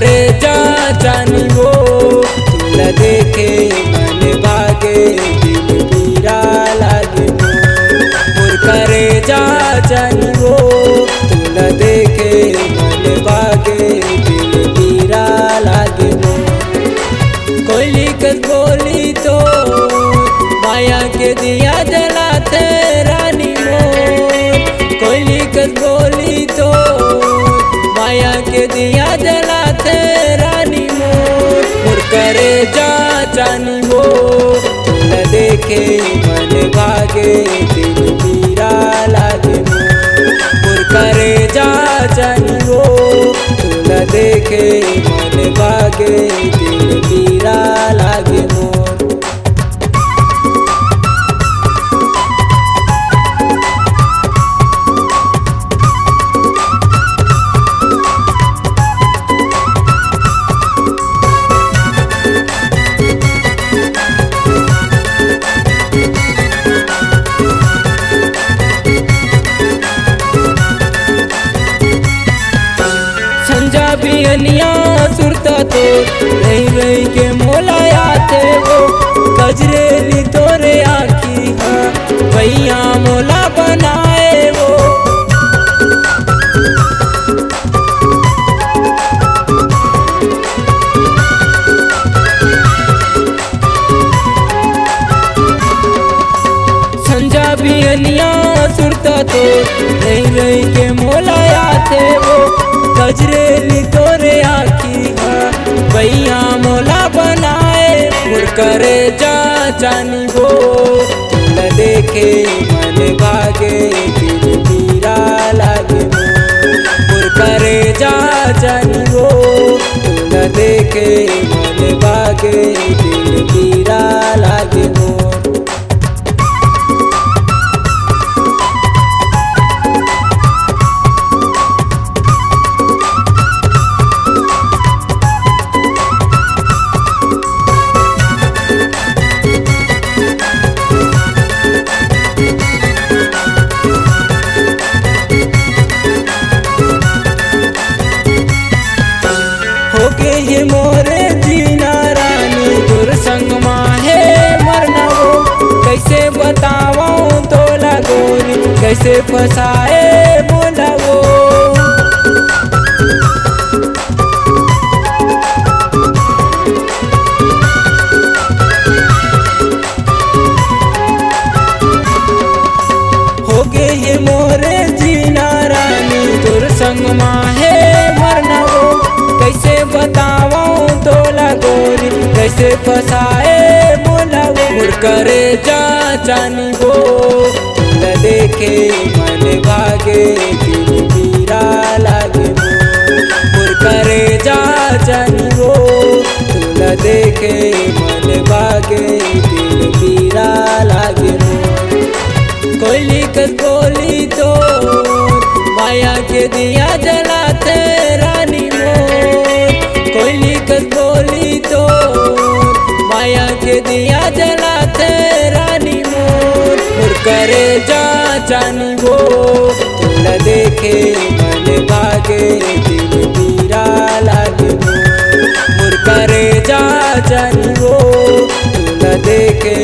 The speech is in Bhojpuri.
करे जा जानी वो तुला देखे मन भागे दिल पीरा लागे मोर करे जा जानी वो तुला देखे मन भागे दिल पीरा लागे कोयली कस बोली तो माया के दिया जलाते रानी मोर कोयली कस बोली तो माया के दिया जलाते रानी मोर करे जा जानी वो तुला देखे मन भागे दिल पीरा लागे मोर करे जा जानी वो तुला देखे मन भागे दिल पीरा लागे मोर। बियनिया सुरता तो रही रही के मोलाया थे वो गजरेली तोरे आखी हाँ भैया मोला बनाए वो संजा बियनिया सुरता तो रही रही के मोलाया थे वो गजरेली तोरे आखी भैया मोला बनाए मुर करे जा जानी वो तुला देखे मन भागे दिल पीरा लागे मुर करे जा जानी वो तुला देखे मन भागे दिल पीरा लागे मोर। ये मोरे जीना रानी तुर संग माहे मरना वो कैसे बताओ तोला गोरी कैसे फसाए बोला वो हो गए ये मोरे जीना रानी तुर संग माहे मरना वो कैसे बताओ तोला गोरी कैसे फसाए बोला वो मुर करे जा जानी वो तुला देखे मन भागे दिल पीरा लागे मुर करे जा जानी वो तुला देखे मन भागे दिल पीरा लागे कोयली कस बोली तो माया के दिया जलाते रानी कोयली कस बोली तो माया के दिया जलाते रानी मोर करे जा जानी वो तुला देखे मन भागे दिल पीरा लागे मोर करे जा जानी वो तुला देखे